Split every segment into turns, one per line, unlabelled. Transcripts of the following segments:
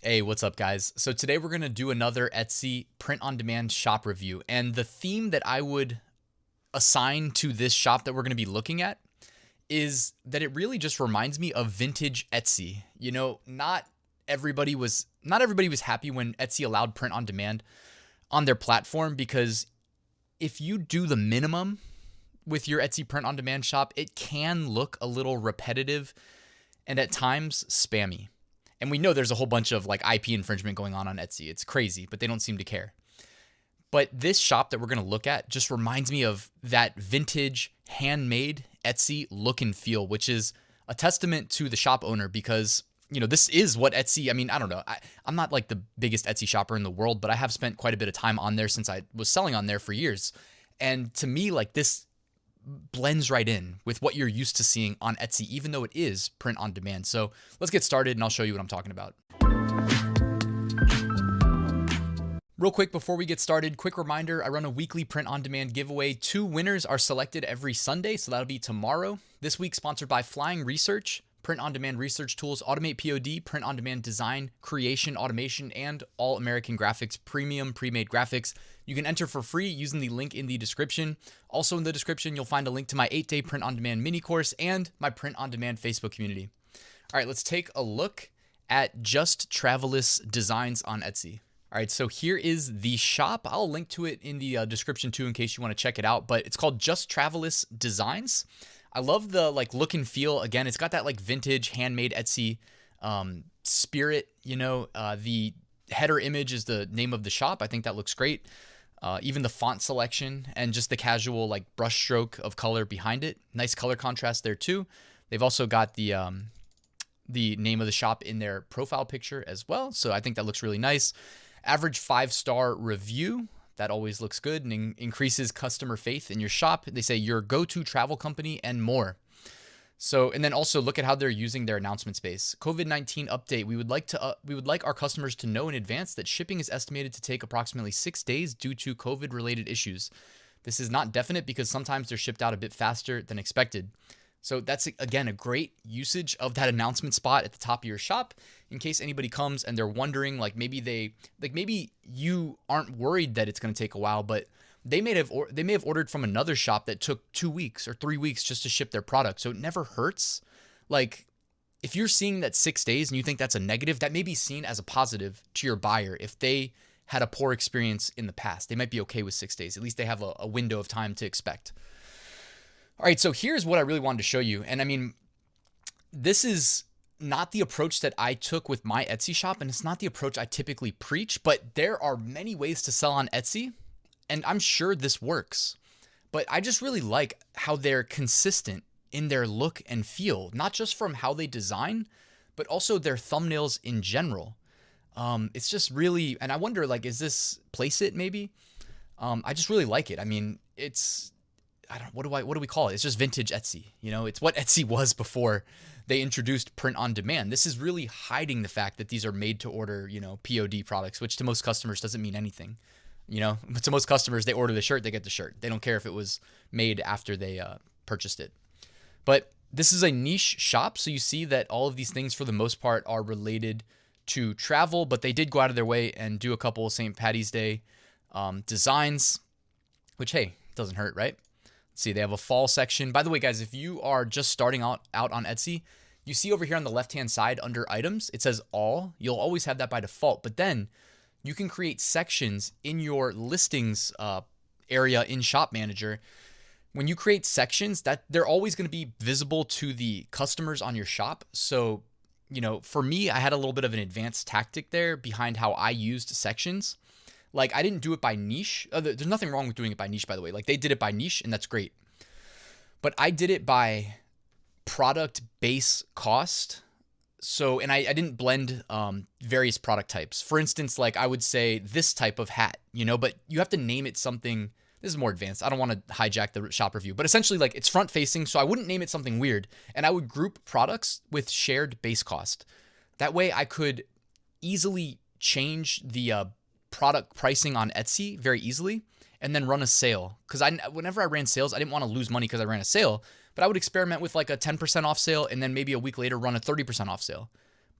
Hey, what's up, guys? So today we're going to do another Etsy print-on-demand shop review. And the theme that I would assign to this shop that we're going to be looking at is that it really just reminds me of vintage Etsy. You know, not everybody was happy when Etsy allowed print-on-demand on their platform, because if you do the minimum with your Etsy print-on-demand shop, it can look a little repetitive and at times spammy. And we know there's a whole bunch of like IP infringement going on Etsy. It's crazy, but they don't seem to care. But this shop that we're going to look at just reminds me of that vintage, handmade Etsy look and feel, which is a testament to the shop owner, because, you know, this is what Etsy, I mean, I don't know. I'm not like the biggest Etsy shopper in the world, but I have spent quite a bit of time on there since I was selling on there for years. And to me, like, this blends right in with what you're used to seeing on Etsy, even though it is print on demand. So let's get started and I'll show you what I'm talking about. Real quick before we get started, quick reminder, I run a weekly print on demand giveaway. 2 winners are selected every Sunday, so that'll be tomorrow. This week sponsored by Flying Research, print on demand research tools, AutomatePOD, print on demand design, creation, automation, and All American Graphics premium pre-made graphics. You can enter for free using the link in the description. Also in the description, you'll find a link to my 8-day print on demand mini course and my print on demand Facebook community. All right, let's take a look at Just Travelous Designs on Etsy. All right, so here is the shop. I'll link to it in the description too in case you want to check it out, but it's called Just Travelous Designs. I love the like look and feel. Again, it's got that like vintage handmade Etsy spirit, you know. The header image is the name of the shop. I think that looks great. Even the font selection and just the casual like brush stroke of color behind it. Nice color contrast there too. They've also got the name of the shop in their profile picture as well. So I think that looks really nice. Average 5-star review. That always looks good and increases customer faith in your shop. They say your go-to travel company and more. So, and then also look at how they're using their announcement space. COVID-19 update. We would like our customers to know in advance that shipping is estimated to take approximately 6 days due to COVID-related issues. This is not definite because sometimes they're shipped out a bit faster than expected. So that's, again, a great usage of that announcement spot at the top of your shop in case anybody comes and they're wondering, like maybe you aren't worried that it's going to take a while, but they may have ordered from another shop that took 2 weeks or 3 weeks just to ship their product. So it never hurts. Like if you're seeing that 6 days and you think that's a negative, that may be seen as a positive to your buyer. If they had a poor experience in the past, they might be okay with 6 days. At least they have a window of time to expect. All right, so here's what I really wanted to show you. And I mean, this is not the approach that I took with my Etsy shop, and it's not the approach I typically preach, but there are many ways to sell on Etsy, and I'm sure this works. But I just really like how they're consistent in their look and feel, not just from how they design, but also their thumbnails in general. It's just really, and I wonder, like, is this Placeit maybe? I just really like it. I mean, what do we call it? It's just vintage Etsy. You know, it's what Etsy was before they introduced print on demand. This is really hiding the fact that these are made to order, you know, POD products, which to most customers doesn't mean anything. You know, but to most customers, they order the shirt, they get the shirt. They don't care if it was made after they purchased it. But this is a niche shop. So you see that all of these things for the most part are related to travel, but they did go out of their way and do a couple of St. Patty's Day designs, which, hey, doesn't hurt, right? See, they have a fall section. By the way, guys, if you are just starting out on Etsy, you see over here on the left-hand side under items, it says all. You'll always have that by default, but then you can create sections in your listings area in Shop Manager. When you create sections, that they're always going to be visible to the customers on your shop. So, you know, for me, I had a little bit of an advanced tactic there behind how I used sections. Like, I didn't do it by niche. There's nothing wrong with doing it by niche, by the way. Like, they did it by niche, and that's great. But I did it by product base cost. So, and I didn't blend various product types. For instance, like, I would say this type of hat, you know, but you have to name it something. This is more advanced. I don't want to hijack the shop review. But essentially, like, it's front-facing, so I wouldn't name it something weird. And I would group products with shared base cost. That way, I could easily change the product pricing on Etsy very easily and then run a sale. Because whenever I ran sales, I didn't want to lose money because I ran a sale, but I would experiment with like a 10% off sale and then maybe a week later run a 30% off sale.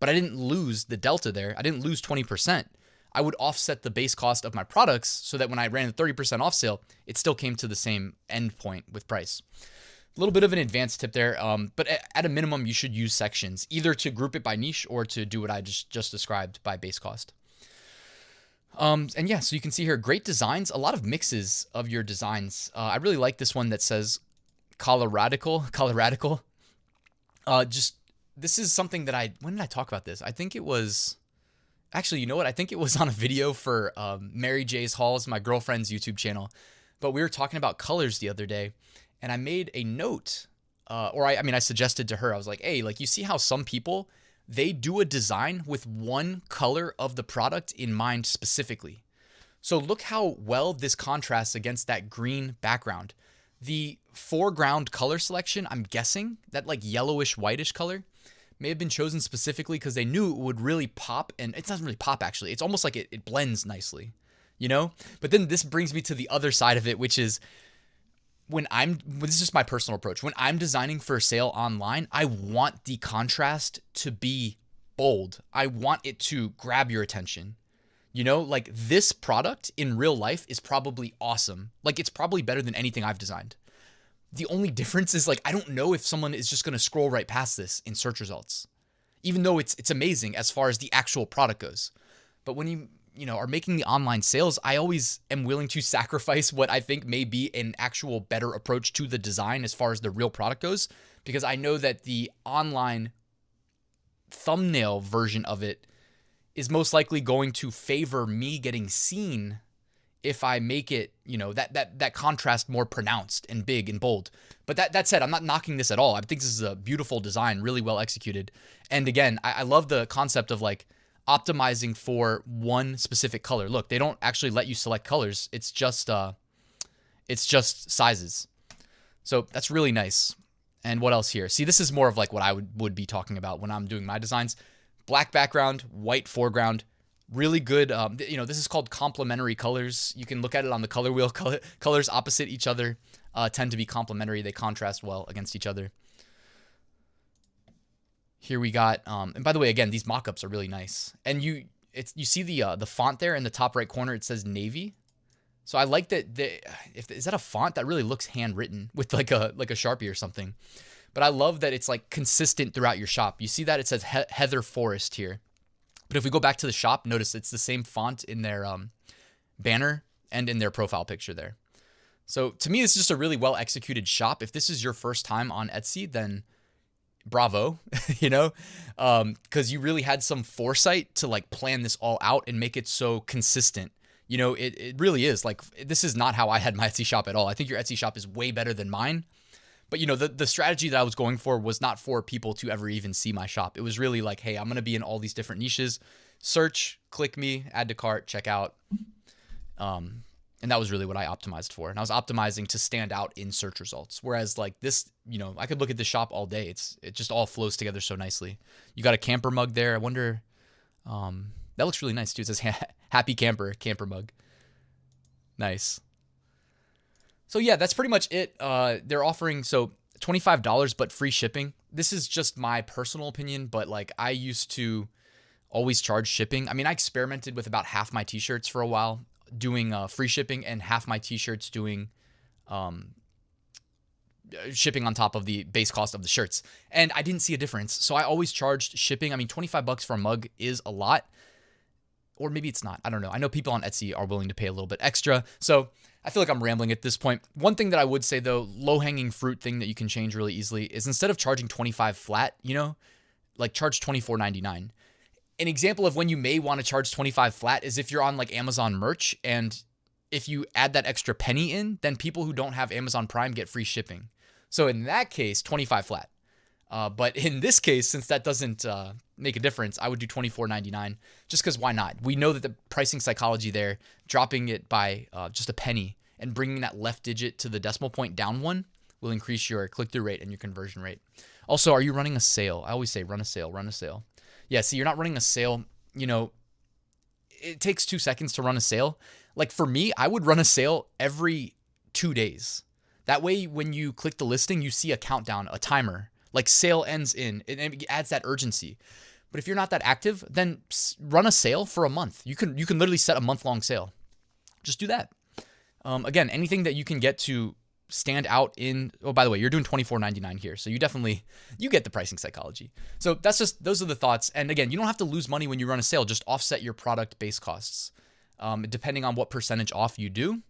but I didn't lose the delta there. I didn't lose 20%. I would offset the base cost of my products so that when I ran the 30% off sale, it still came to the same end point with price. A little bit of an advanced tip there, but at a minimum, you should use sections, either to group it by niche or to do what I just described by base cost. And yeah, so you can see here, great designs, a lot of mixes of your designs. I really like this one that says Coloradical. This is something that when did I talk about this? I think it was, actually, you know what? I think it was on a video for Mary J's Hauls, my girlfriend's YouTube channel. But we were talking about colors the other day, and I made a note, I suggested to her, I was like, hey, like, you see how some people, they do a design with one color of the product in mind specifically. So look how well this contrasts against that green background. The foreground color selection, I'm guessing, that like yellowish, whitish color, may have been chosen specifically because they knew it would really pop, and it doesn't really pop actually. It's almost like it blends nicely, you know? But then this brings me to the other side of it, which is this is just my personal approach. When I'm designing for a sale online, I want the contrast to be bold. I want it to grab your attention. You know, like this product in real life is probably awesome. Like it's probably better than anything I've designed. The only difference is like, I don't know if someone is just going to scroll right past this in search results, even though it's amazing as far as the actual product goes. But when you know, are making the online sales, I always am willing to sacrifice what I think may be an actual better approach to the design as far as the real product goes, because I know that the online thumbnail version of it is most likely going to favor me getting seen if I make it, you know, that contrast more pronounced and big and bold. But that said, I'm not knocking this at all. I think this is a beautiful design, really well executed. And again, I love the concept of like optimizing for one specific color. Look, they don't actually let you select colors. It's just sizes. So that's really nice. And what else here? See, this is more of like what I would be talking about when I'm doing my designs. Black background, white foreground, really good. You know, this is called complementary colors. You can look at it on the color wheel. Colors opposite each other tend to be complementary. They contrast well against each other. Here we got, and by the way, again, these mock-ups are really nice. And you see the font there in the top right corner, it says navy. So I like that. Is that a font that really looks handwritten with like a Sharpie or something? But I love that it's like consistent throughout your shop. You see that it says Heather Forest here. But if we go back to the shop, notice it's the same font in their banner and in their profile picture there. So to me, it's just a really well executed shop. If this is your first time on Etsy, then bravo, you know, because you really had some foresight to like plan this all out and make it so consistent. You know, it really is like, this is not how I had my Etsy shop at all. I think your Etsy shop is way better than mine. But, you know, the strategy that I was going for was not for people to ever even see my shop. It was really like, hey, I'm going to be in all these different niches. Search, click me, add to cart, check out. And that was really what I optimized for. And I was optimizing to stand out in search results. Whereas like this, you know, I could look at the shop all day. It just all flows together so nicely. You got a camper mug there. I wonder, that looks really nice too. It says happy camper mug. Nice. So yeah, that's pretty much it. They're offering $25, but free shipping. This is just my personal opinion, but like I used to always charge shipping. I mean, I experimented with about half my t-shirts for a while doing free shipping and half my t-shirts doing shipping on top of the base cost of the shirts. And I didn't see a difference. So I always charged shipping. I mean, $25 for a mug is a lot, or maybe it's not. I don't know. I know people on Etsy are willing to pay a little bit extra. So I feel like I'm rambling at this point. One thing that I would say though, low-hanging fruit thing that you can change really easily is instead of charging $25 flat, you know, like charge $24.99. An example of when you may want to charge $25 flat is if you're on like Amazon merch, and if you add that extra penny in, then people who don't have Amazon Prime get free shipping. So in that case, $25 flat. But in this case, since that doesn't make a difference, I would do $24.99 just because why not? We know that the pricing psychology there, dropping it by just a penny and bringing that left digit to the decimal point down one will increase your click-through rate and your conversion rate. Also, are you running a sale? I always say run a sale, run a sale. Yeah, see, you're not running a sale. You know, it takes 2 seconds to run a sale. Like for me, I would run a sale every 2 days. That way, when you click the listing, you see a countdown, a timer. Like sale ends in, and it adds that urgency. But if you're not that active, then run a sale for a month. You can literally set a month-long sale. Just do that. Again, anything that you can get to stand out in. Oh, by the way, you're doing $24.99 here, so you get the pricing psychology. So those are the thoughts. And again, you don't have to lose money when you run a sale. Just offset your product base costs. Depending on what percentage off you do,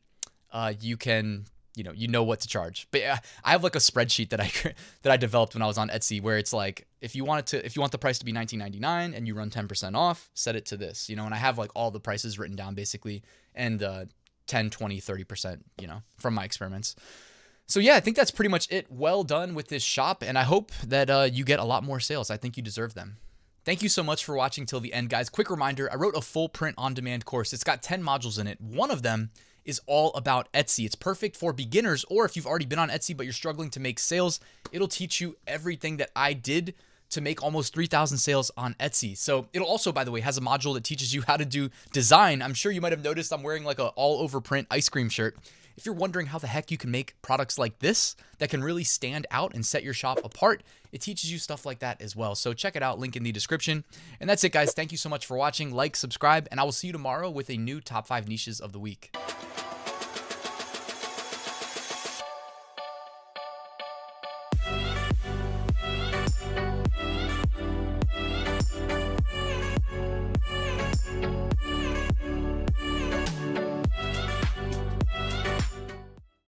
you can you know what to charge. But yeah, I have like a spreadsheet that I developed when I was on Etsy, where it's like if you want the price to be $19.99 and you run 10% off, set it to this, and I have like all the prices written down basically, and 10, 20, 30%, from my experiments. So yeah, I think that's pretty much it. Well done with this shop, and I hope that you get a lot more sales. I think you deserve them. Thank you so much for watching till the end, guys. Quick reminder, I wrote a full print on demand course. It's got 10 modules in it. One of them is all about Etsy. It's perfect for beginners, or if you've already been on Etsy but you're struggling to make sales, it'll teach you everything that I did to make almost 3,000 sales on Etsy. So it'll also, by the way, has a module that teaches you how to do design. I'm sure you might have noticed I'm wearing like a all over print ice cream shirt. If you're wondering how the heck you can make products like this that can really stand out and set your shop apart, it teaches you stuff like that as well. So check it out, link in the description. And that's it, guys. Thank you so much for watching. Like, subscribe, and I will see you tomorrow with a new top 5 niches of the week.